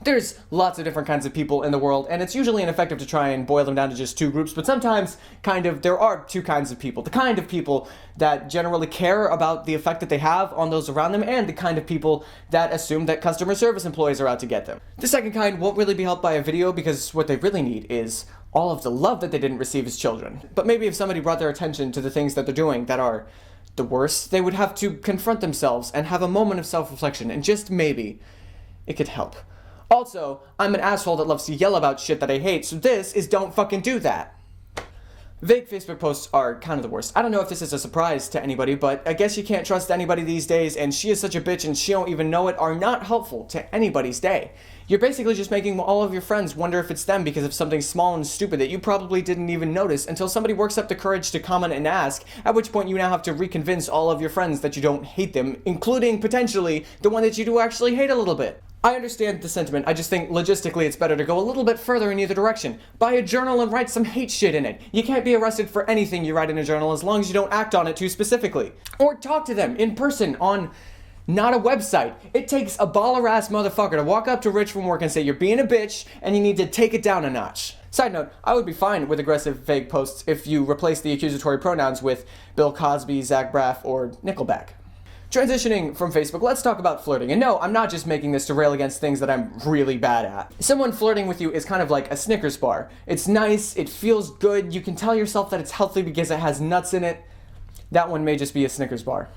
There's lots of different kinds of people in the world, and it's usually ineffective to try and boil them down to just two groups, but sometimes, there are two kinds of people. The kind of people that generally care about the effect that they have on those around them, and the kind of people that assume that customer service employees are out to get them. The second kind won't really be helped by a video, because what they really need is all of the love that they didn't receive as children. But maybe if somebody brought their attention to the things that they're doing that are the worst, they would have to confront themselves and have a moment of self-reflection, and just maybe, it could help. Also, I'm an asshole that loves to yell about shit that I hate, so this is don't fucking do that. Vague Facebook posts are kind of the worst. I don't know if this is a surprise to anybody, but I guess you can't trust anybody these days, and she is such a bitch and she don't even know it are not helpful to anybody's day. You're basically just making all of your friends wonder if it's them because of something small and stupid that you probably didn't even notice until somebody works up the courage to comment and ask, at which point you now have to reconvince all of your friends that you don't hate them, including, potentially, the one that you do actually hate a little bit. I understand the sentiment, I just think logistically it's better to go a little bit further in either direction. Buy a journal and write some hate shit in it. You can't be arrested for anything you write in a journal as long as you don't act on it too specifically. Or talk to them in person on not a website. It takes a baller-ass motherfucker to walk up to Rich from work and say you're being a bitch and you need to take it down a notch. Side note, I would be fine with aggressive vague posts if you replace the accusatory pronouns with Bill Cosby, Zach Braff, or Nickelback. Transitioning from Facebook, let's talk about flirting. And no, I'm not just making this to rail against things that I'm really bad at. Someone flirting with you is kind of like a Snickers bar. It's nice, it feels good, you can tell yourself that it's healthy because it has nuts in it. That one may just be a Snickers bar.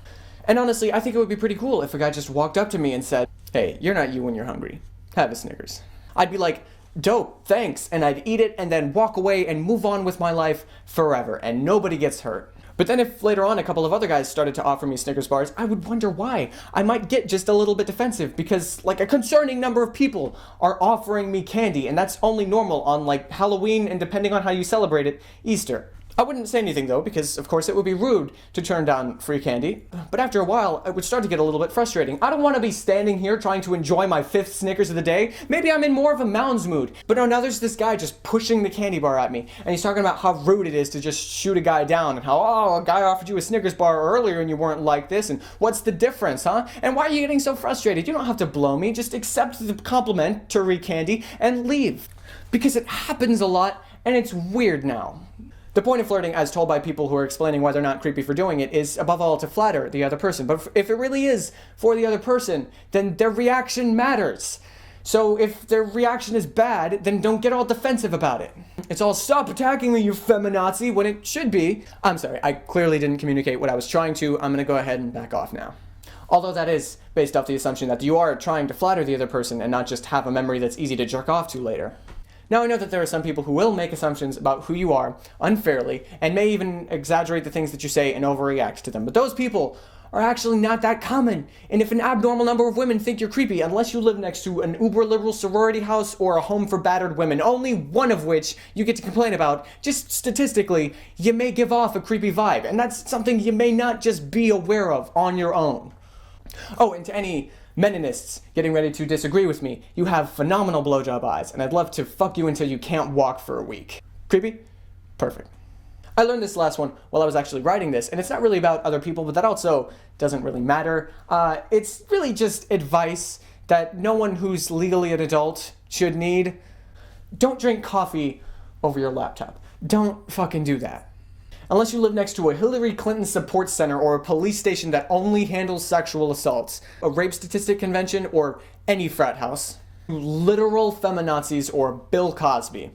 And honestly, I think it would be pretty cool if a guy just walked up to me and said, "Hey, you're not you when you're hungry. Have a Snickers." I'd be like, "Dope, thanks," and I'd eat it and then walk away and move on with my life forever, and nobody gets hurt. But then if later on a couple of other guys started to offer me Snickers bars, I would wonder why. I might get just a little bit defensive because like a concerning number of people are offering me candy, and that's only normal on like Halloween and, depending on how you celebrate it, Easter. I wouldn't say anything though, because of course it would be rude to turn down free candy, but after a while it would start to get a little bit frustrating. I don't want to be standing here trying to enjoy my 5th Snickers of the day. Maybe I'm in more of a Mounds mood, but no, now there's this guy just pushing the candy bar at me, and he's talking about how rude it is to just shoot a guy down, and how, oh, a guy offered you a Snickers bar earlier and you weren't like this, and what's the difference, huh? And why are you getting so frustrated? You don't have to blow me, just accept the complimentary candy and leave. Because it happens a lot, and it's weird now. The point of flirting, as told by people who are explaining why they're not creepy for doing it, is above all to flatter the other person. But if it really is for the other person, then their reaction matters. So if their reaction is bad, then don't get all defensive about it. It's all "stop attacking me, you feminazi," when it should be, I'm sorry, I clearly didn't communicate what I was trying to. I'm gonna go ahead and back off now. Although that is based off the assumption that you are trying to flatter the other person and not just have a memory that's easy to jerk off to later. Now I know that there are some people who will make assumptions about who you are unfairly and may even exaggerate the things that you say and overreact to them. But those people are actually not that common. And if an abnormal number of women think you're creepy, unless you live next to an uber-liberal sorority house or a home for battered women, only one of which you get to complain about, just statistically, you may give off a creepy vibe. And that's something you may not just be aware of on your own. Oh, and to any meninists getting ready to disagree with me, you have phenomenal blowjob eyes, and I'd love to fuck you until you can't walk for a week. Creepy? Perfect. I learned this last one while I was actually writing this, and it's not really about other people, but that also doesn't really matter. It's really just advice that no one who's legally an adult should need. Don't drink coffee over your laptop. Don't fucking do that. Unless you live next to a Hillary Clinton support center or a police station that only handles sexual assaults, a rape statistic convention, or any frat house. Literal feminazis or Bill Cosby.